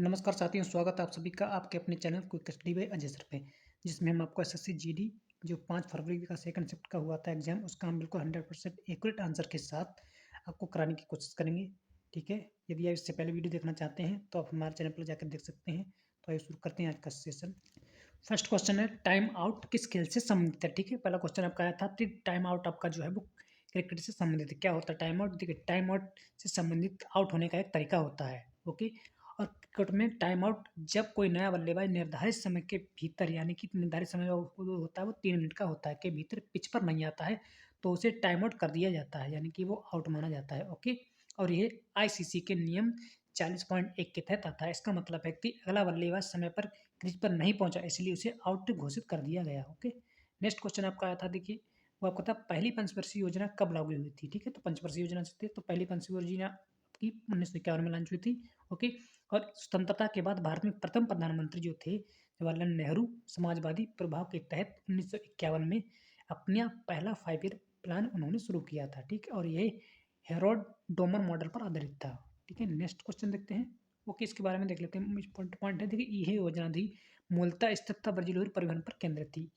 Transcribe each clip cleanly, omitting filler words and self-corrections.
नमस्कार साथियों, स्वागत है आप सभी का आपके अपने channel quick study bye Ajay sir पे, जिसमें हम आपको एसएससी जीडी जो 5 फरवरी का सेकंड शिफ्ट का हुआ था एग्जाम, उसका हम बिल्कुल 100% एक्यूरेट आंसर के साथ आपको कराने की कोशिश करेंगे। ठीक है, यदि आप इससे पहले वीडियो देखना चाहते हैं तो आप हमारे चैनल पर जाकर देख सकते हैं। तो आइए शुरू करते हैं आज का सेशन। फर्स्ट क्वेश्चन है, टाइम आउट किस खेल से संबंधित है। ठीक है, पहला क्वेश्चन आपका आया था कि टाइम आउट आपका जो है वो क्रिकेट से संबंधित है। क्या होता है टाइम आउट? देखिए, टाइम आउट से संबंधित आउट होने का एक तरीका होता है। ओके, और क्रिकेट में टाइम आउट जब कोई नया बल्लेबाज निर्धारित समय के भीतर, यानी कि निर्धारित समय जो होता है वो 3 मिनट का होता है, के भीतर पिच पर नहीं आता है तो उसे टाइम आउट कर दिया जाता है, यानी कि वो आउट माना जाता है। ओके, और ये आईसीसी के नियम 40.1 के तहत आता है। इसका मतलब है कि अगला बल्लेबाज समय पर क्रीज पर नहीं पहुंचा, इसलिए उसे आउट घोषित कर दिया गया। ओके, नेक्स्ट क्वेश्चन आपका आया था, देखिए वो आपका था पहली पंचवर्षीय योजना कब लागू हुई थी। ठीक है, तो पंचवर्षीय योजना से थे तो पहली पंचवर्षीय योजना की 1951 में लॉन्च हुई थी। ओके, और स्वतंत्रता के बाद भारत में प्रथम प्रधानमंत्री जो थे जवाहरलाल नेहरू समाजवादी प्रभाव के तहत 1951 में अपना पहला 5 ईयर प्लान उन्होंने शुरू किया था। ठीक है, और ये हेरोड डोमर मॉडल पर आधारित था। ठीक है, नेक्स्ट क्वेश्चन देखते हैं। ओके, इसके बारे में देख लेते हैं। पॉइंट है, देखिए यह योजना थी मूलतः स्थिरता ब्रजिल परिवहन पर केंद्रित थी।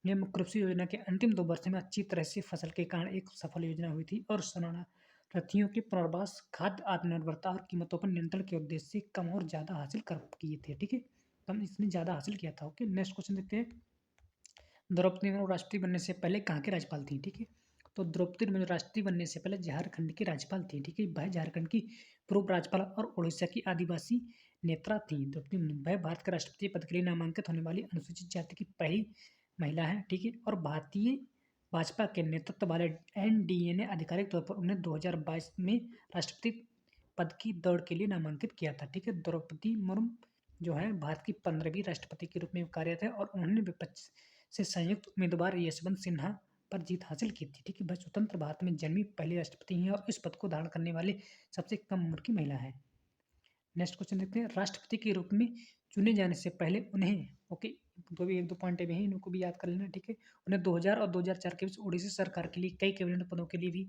यह मुख्य रूप से योजना के अंतिम 2 वर्ष में अच्छी तरह से फसल के कारण एक सफल योजना हुई थी और शरणार्थियों के पुनर्वास, खाद्य आत्मनिर्भरता और कीमतों पर नियंत्रण के उद्देश्य से कम और ज़्यादा हासिल कर किए थे। ठीक है, कम इसने ज़्यादा हासिल किया था। ओके, नेक्स्ट क्वेश्चन देखते हैं। द्रौपदी मुर्मू राष्ट्रपति बनने से पहले कहाँ के राज्यपाल थी। ठीक है, तो द्रौपदी मुर्मू राष्ट्रपति बनने से पहले झारखंड की राज्यपाल थी। ठीक है, वह झारखंड की पूर्व राज्यपाल और उड़ीसा की आदिवासी नेता थी। द्रौपदी मुर्मू वह भारत के राष्ट्रपति पद के लिए नामांकित होने वाली अनुसूचित जाति की पहली महिला है। ठीक है, और भारतीय भाजपा के नेतृत्व वाले एनडीए ने आधिकारिक तौर पर उन्हें 2022 में राष्ट्रपति पद की दौड़ के लिए नामांकित किया था। ठीक है, द्रौपदी मुर्मू जो है भारत की 15वीं राष्ट्रपति के रूप में कार्यरत है और उन्होंने विपक्ष से संयुक्त उम्मीदवार यशवंत सिन्हा पर जीत हासिल की थी। ठीक है, वह स्वतंत्र भारत में जन्मी पहली राष्ट्रपति हैं और इस पद को धारण करने वाले सबसे कम उम्र की महिला है। नेक्स्ट क्वेश्चन देखते हैं। राष्ट्रपति के रूप में चुने जाने से पहले उन्हें, ओके, तो भी 1-2 पॉइंट है, इनको भी याद कर लेना। ठीक है, उन्हें 2000 और 2004 के बीच उड़ीसा सरकार के लिए कई कैबिनेट पदों के लिए भी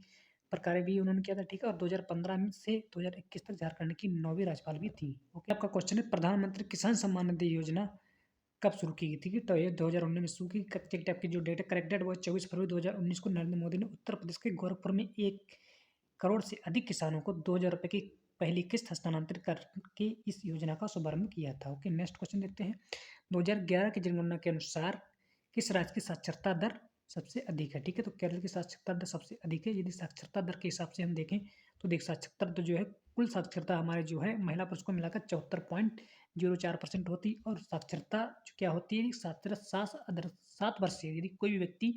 प्रकार भी उन्होंने किया था। ठीक है, और 2015 से 2021 तक झारखंड की 9वीं राज्यपाल भी थी। ओके, आपका क्वेश्चन है प्रधानमंत्री किसान सम्मान निधि योजना कब शुरू की गई थी। तो ये 2019 में शुरू की। चेक टाइप की जो डेट है करेक्ट डेट वो 24 फरवरी 2019 को नरेंद्र मोदी ने उत्तर प्रदेश के गोरखपुर में 1 करोड़ से अधिक किसानों को 2,000 रुपये की पहली किस्त हस्तांतरित करके इस योजना का शुभारंभ किया था। ओके, नेक्स्ट क्वेश्चन देखते हैं। 2011 की जनगणना के अनुसार किस राज्य की साक्षरता दर सबसे अधिक है। ठीक है, तो केरल की साक्षरता दर सबसे अधिक है। यदि साक्षरता दर के हिसाब से हम देखें तो देख साक्षरता दर जो है, कुल साक्षरता हमारे जो है महिला पुरुष को मिलाकर 74.04% होती और साक्षरता जो क्या होती है, साक्षरता 7 वर्ष से यदि कोई भी व्यक्ति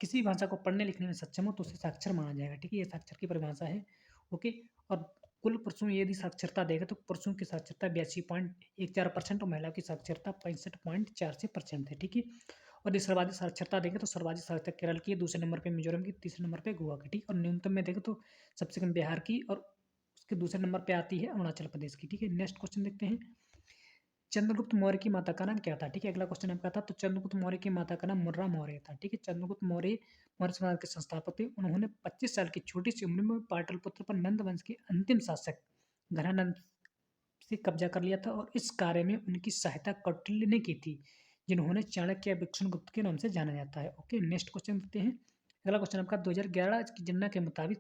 किसी भी भाषा को पढ़ने लिखने में सक्षम हो तो उसे साक्षर माना जाएगा। ठीक है, ये साक्षर की परिभाषा है। ओके, और कुल पुरुषों में यदि साक्षरता देगा तो पुरुषों की साक्षरता 82.14% और महिलाओं की साक्षरता 65.46% है। ठीक है, और यदि सर्वाधिक साक्षरता देखें तो सर्वाधिक साक्षरता केरल की है, दूसरे नंबर पे मिजोरम की, तीसरे नंबर पे गोवा की। ठीक, और न्यूनतम में देखें तो सबसे कम बिहार की और उसके दूसरे नंबर पे आती है अरुणाचल प्रदेश की। ठीक है, नेक्स्ट क्वेश्चन देखते हैं। चंद्रगुप्त मौर्य की माता का नाम क्या था। ठीक है, अगला क्वेश्चन आपका था, तो चंद्रगुप्त मौर्य की माता का नाम मुर्रा मौर्य था। ठीक है, चंद्रगुप्त मौर्य मौर्य साम्राज्य के संस्थापक थे। उन्होंने 25 साल की छोटी सी उम्र में पाटलिपुत्र पर नंद वंश के अंतिम शासक घनानंद से कब्जा कर लिया था और इस कार्य में उनकी सहायता कौटिल्य ने की थी, जिन्होंने चाणक्य या विष्णुगुप्त के नाम से जाना जाता है। ओके, नेक्स्ट क्वेश्चन देखते हैं। अगला क्वेश्चन आपका 2011 की जनगणना के मुताबिक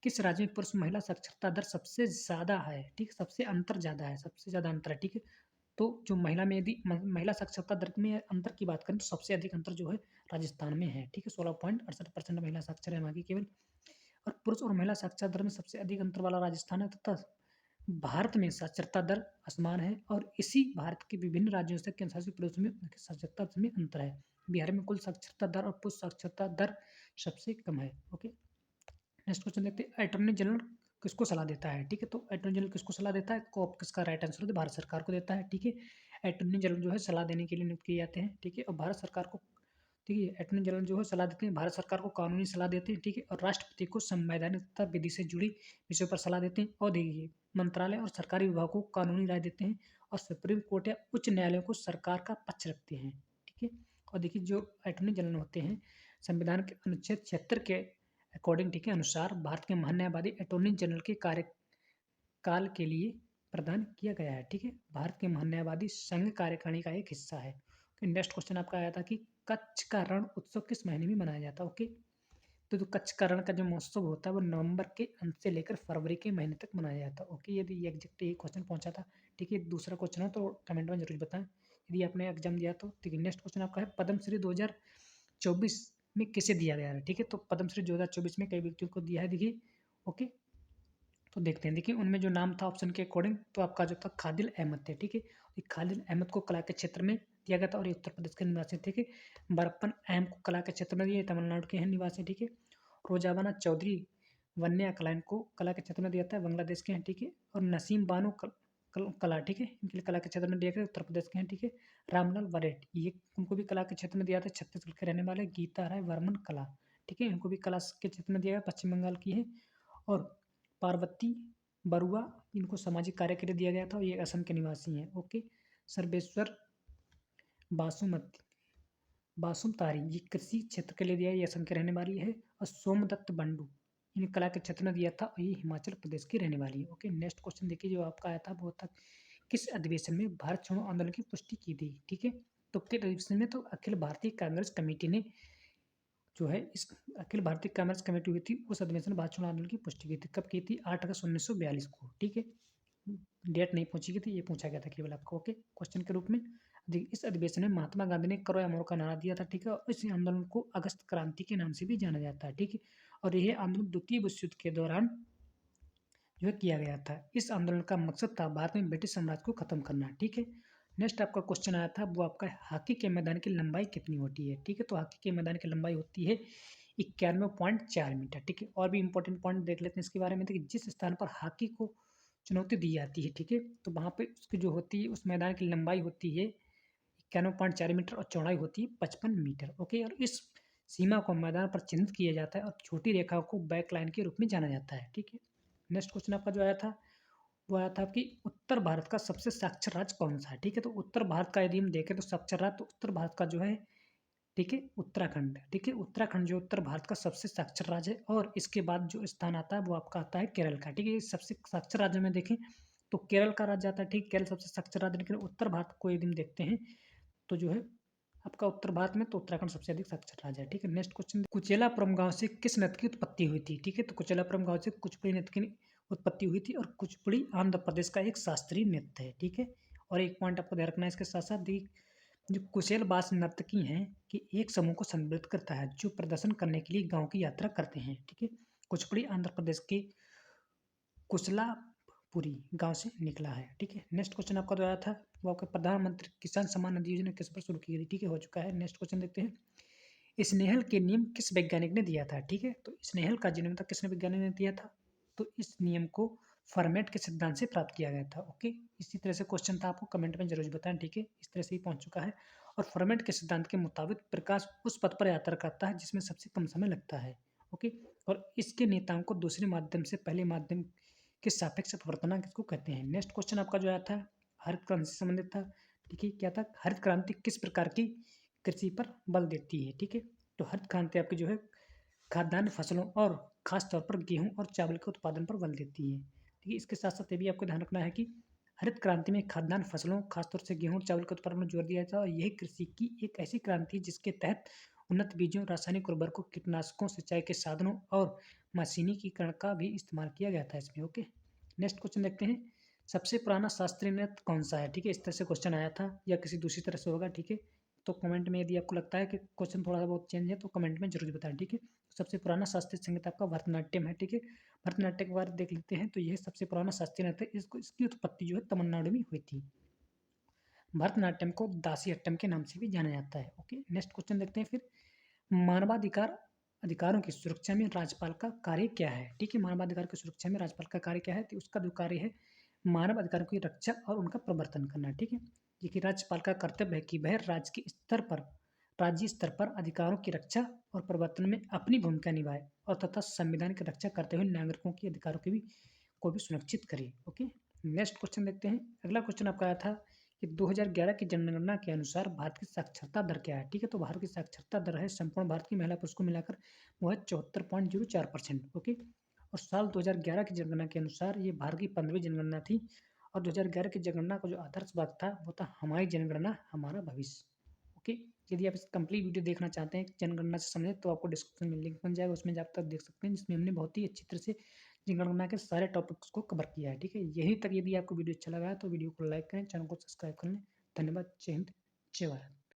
किस राज्य में पुरुष महिला साक्षरता दर सबसे ज्यादा है। ठीक है, सबसे अंतर ज्यादा है, सबसे ज्यादा अंतर है। ठीक है, तो जो महिला में यदि महिला साक्षरता दर में अंतर की बात करें तो सबसे अधिक अंतर जो है राजस्थान में है। ठीक है, 16.68% महिला साक्षर है वहाँ की केवल। और पुरुष और महिला साक्षरता दर में सबसे अधिक अंतर वाला राजस्थान है तथा भारत में साक्षरता दर असमान है और इसी भारत के विभिन्न राज्यों से केंद्र शासित प्रदेशों में उनकी साक्षरता दर में अंतर है। बिहार में कुल साक्षरता दर और पुरुष साक्षरता दर सबसे कम है। ओके, नेक्स्ट क्वेश्चन देखते हैं। अटॉर्नी जनरल किसको सलाह देता है। ठीक है, तो अटॉर्नी जनरल किसको सलाह देता है, को किसका राइट आंसर है, भारत सरकार को देता है। ठीक है, अटॉर्नी जनरल जो है सलाह देने के लिए नियुक्त किए जाते हैं। ठीक है, और भारत सरकार को, ठीक है, अटॉर्नी जनरल जो है सलाह देते हैं, भारत सरकार को कानूनी सलाह देते हैं। ठीक है, और राष्ट्रपति को संवैधानिक तथा विधि से जुड़ी विषयों पर सलाह देते हैं। और देखिए, मंत्रालय और सरकारी विभाग को कानूनी राय देते हैं और सुप्रीम कोर्ट या उच्च न्यायालयों को सरकार का पक्ष रखते हैं। ठीक है, और देखिए जो अटॉर्नी जनरल होते हैं, संविधान के अनुच्छेद 76 के अकॉर्डिंग, ठीक है, अनुसार भारत के महान्यायवादी अटॉर्नी जनरल के कार्यकाल के लिए प्रदान किया गया है। ठीक है, भारत के महान्यायवादी संघ कार्यकारिणी का एक हिस्सा है। नेक्स्ट क्वेश्चन आपका आया था कि कच्छ का रण उत्सव किस महीने में मनाया जाता है। ओके, तो जो कच्छ का रण का जो महोत्सव होता है वो नवंबर के अंत से लेकर फरवरी के महीने तक मनाया जाता है। ओके, यदि एग्जैक्ट ये क्वेश्चन पहुंचा था। ठीक है, दूसरा क्वेश्चन है तो कमेंट में जरूर बताएं यदि आपने एग्जाम दिया तो। ठीक है, नेक्स्ट क्वेश्चन आपका है पद्मश्री 2024 में किसे दिया गया है। ठीक है, तो पद्मश्री 2024 में कई व्यक्तियों को दिया है, देखिए। ओके, तो देखते हैं, देखिए उनमें जो नाम था ऑप्शन के अकॉर्डिंग तो आपका जो था खादिल अहमद थे। ठीक है, ये खादिल अहमद को कला के क्षेत्र में दिया गया था और ये उत्तर प्रदेश के निवासी थे। ठीक है, बरप्पन अहम को कला के क्षेत्र में दिए, तमिलनाडु के हैं निवासी। ठीक है, रोजावाना चौधरी वन्या कलाइन को कला के क्षेत्र में दिया था, बांग्लादेश के हैं। ठीक है, और नसीम बानो कला, ठीक है, इनके लिए कला के क्षेत्र में दिया गया, उत्तर प्रदेश के हैं। ठीक है, रामलाल वरेट ये उनको भी कला के क्षेत्र में दिया था, छत्तीसगढ़ के रहने वाले। गीता राय वर्मन कला, ठीक है, इनको भी कला के क्षेत्र में दिया गया, पश्चिम बंगाल की है। और पार्वती बरुआ इनको सामाजिक कार्य के लिए दिया गया था और ये असम के निवासी हैं। ओके, सर्वेश्वर बासुमती बासुमतारी ये कृषि क्षेत्र के लिए दिया है, ये असम के रहने वाली है। और सोमदत्त बंडू इन्हें कला के क्षेत्र में दिया था और ये हिमाचल प्रदेश की रहने वाली है। ओके, नेक्स्ट क्वेश्चन देखिए जो आपका आया था वो था किस अधिवेशन में भारत छोड़ो आंदोलन की पुष्टि की थी। ठीक है, तो किस अधिवेशन में, तो अखिल भारतीय कांग्रेस कमेटी ने जो है इस अखिल भारतीय कांग्रेस कमेटी हुई थी उस अधिवेशन में भारत छोड़ो आंदोलन की पुष्टि की थी। कब की थी? 8 अगस्त 1942 को। ठीक है, डेट नहीं पूछी गई थी, ये पूछा गया था केवल आपको। ओके, क्वेश्चन के रूप में इस अधिवेशन में महात्मा गांधी ने करो या मरो का नारा दिया था। ठीक है, और इस आंदोलन को अगस्त क्रांति के नाम से भी जाना जाता है। ठीक है, और यह आंदोलन द्वितीय विश्व युद्ध के दौरान जो है किया गया था। इस आंदोलन का मकसद था भारत में ब्रिटिश साम्राज्य को खत्म करना। ठीक है, नेक्स्ट आपका क्वेश्चन आया था वो आपका हॉकी के मैदान की लंबाई कितनी होती है। ठीक है, तो हॉकी के मैदान की लंबाई होती है 91.4 मीटर। ठीक है, और भी इंपॉर्टेंट पॉइंट देख लेते हैं इसके बारे में। देखिए, जिस स्थान पर हॉकी को चुनौती दी जाती है, ठीक है, तो वहाँ पे उसकी जो होती है उस मैदान की लंबाई होती है 91.4 मीटर और चौड़ाई होती है 55 मीटर। ओके, और इस सीमा को मैदान पर चिन्हित किया जाता है और छोटी रेखा को बैक लाइन के रूप में जाना जाता है। ठीक है, नेक्स्ट क्वेश्चन आपका जो आया था वो आया था कि उत्तर भारत का सबसे साक्षर राज्य कौन सा है। ठीक है, तो उत्तर भारत का यदि हम देखें तो साक्षर राज्य तो उत्तर भारत का जो है, ठीक है, उत्तराखंड। ठीक है, उत्तराखंड जो उत्तर भारत का सबसे साक्षर राज्य है और इसके बाद जो स्थान आता है वो आपका आता है केरल का। ठीक है, ये सबसे साक्षर राज्य में देखें तो केरल का राज्य आता है। ठीक, केरल सबसे साक्षर राज्य, लेकिन उत्तर भारत को यदि हम देखते हैं तो जो है आपका उत्तर भारत में तो उत्तराखंड सबसे अधिक साक्षर राज्य है। ठीक है, नेक्स्ट क्वेश्चन, कुचेलापुरम गांव से किस नृत्य की उत्पत्ति हुई थी। ठीक है, तो कुचेलापुरम गांव से कुचिपुड़ी नृत्य की उत्पत्ति हुई थी और कुचिपुड़ी आंध्र प्रदेश का एक शास्त्रीय नृत्य है। ठीक है, और एक पॉइंट आपको ध्यान रखना है इसके साथ साथ, जो कुशेल बास नर्तकी हैं कि एक समूह को संदर्भित करता है जो प्रदर्शन करने के लिए गांव की यात्रा करते हैं। ठीक है, कुचिपुड़ी आंध्र प्रदेश के कुशलापुरी गांव से निकला है। ठीक है, नेक्स्ट क्वेश्चन आपका जो आया था वो आपका प्रधानमंत्री किसान सम्मान निधि योजना किस पर शुरू की गई। ठीक है, हो चुका है। नेक्स्ट क्वेश्चन देखते हैं, स्नेहल के नियम किस वैज्ञानिक ने दिया था। ठीक है, तो स्नेहल का जन्म था किसने वैज्ञानिक ने दिया था, तो इस नियम को फर्मेट के सिद्धांत से प्राप्त किया गया था। ओके, इसी तरह से क्वेश्चन था, आपको कमेंट में जरूर बताएं। ठीक है, इस तरह से ही पहुंच चुका है। और फर्मेट के सिद्धांत के मुताबिक प्रकाश उस पथ पर यात्रा करता है जिसमें सबसे कम समय लगता है। ओके, और इसके नेताओं को दूसरे माध्यम से पहले माध्यम के सापेक्ष अपवर्तनांक इसको कहते हैं। नेक्स्ट क्वेश्चन आपका जो आया था हरित क्रांति से संबंधित था। ठीक है, क्या था, हरित क्रांति किस प्रकार की कृषि पर बल देती है। ठीक है, तो हरित क्रांति आपकी जो है खाद्यान्न फसलों और खास तौर पर गेहूं और चावल के उत्पादन पर बल देती है। ठीक है, इसके साथ साथ ये भी आपको ध्यान रखना है कि हरित क्रांति में खाद्यान्न फसलों खासतौर से गेहूं और चावल के उत्पादन पर जोर दिया जाता है और यही कृषि की एक ऐसी क्रांति है जिसके तहत उन्नत बीजों, रासायनिक उर्वरकों, कीटनाशकों, सिंचाई के साधनों और मशीनीकरण का भी इस्तेमाल किया गया था इसमें। ओके, नेक्स्ट क्वेश्चन देखते हैं, सबसे पुराना शास्त्रीय नृत्य कौन सा है। ठीक है, इस तरह से क्वेश्चन आया था या किसी दूसरी तरह से होगा। ठीक है, तो कमेंट में यदि आपको लगता है कि क्वेश्चन थोड़ा सा बहुत चेंज है तो कमेंट में जरूर बताएं। ठीक है, सबसे पुराना शास्त्रीय संगीत आपका भरतनाट्यम है। ठीक है, भरतनाट्यम के बारे में देख लेते हैं, तो यह सबसे पुराना शास्त्रीय नृत्य है। इसको इसकी उत्पत्ति जो है तमिलनाडु में हुई थी। भरतनाट्यम को दासीअट्टम के नाम से भी जाना जाता है। ओके, नेक्स्ट क्वेश्चन देखते हैं फिर, मानवाधिकार अधिकारों की सुरक्षा में राज्यपाल का कार्य क्या है। ठीक है, मानवाधिकार की सुरक्षा में राज्यपाल का कार्य क्या है, तो उसका जो कार्य है मानव अधिकारों की रक्षा और उनका प्रवर्तन करना। ठीक है, ये कि राज्यपाल का कर्तव्य है कि वह राज्य स्तर पर अधिकारों की रक्षा और प्रवर्तन में अपनी भूमिका निभाए और तथा संविधान की रक्षा करते हुए नागरिकों के अधिकारों को भी सुनिश्चित करे। ओके, नेक्स्ट क्वेश्चन देखते हैं। अगला क्वेश्चन आपका आया था कि 2011 की जनगणना के अनुसार भारत की साक्षरता दर क्या है। ठीक है, तो भारत की साक्षरता दर है संपूर्ण भारत की महिला पुरुष को मिलाकर वो है 74.04%। ओके, और साल 2011 की जनगणना के अनुसार ये भारत की 15वीं जनगणना थी और 2011 की जनगणना का जो आदर्श वाक्य था, वो था हमारी जनगणना हमारा भविष्य। ओके, यदि आप इस कंप्लीट वीडियो देखना चाहते हैं जनगणना से संबंधित तो आपको डिस्क्रिप्शन में लिंक मिल जाएगा, उसमें जा कर देख सकते हैं, जिसमें हमने बहुत ही अच्छी तरह से जनगणना के सारे टॉपिक्स को कवर किया है, ठीक है? यहीं तक यदि आपको वीडियो अच्छा लगा है तो वीडियो को लाइक करें, चैनल को सब्सक्राइब कर लें। धन्यवाद। जय हिंद, जय भारत।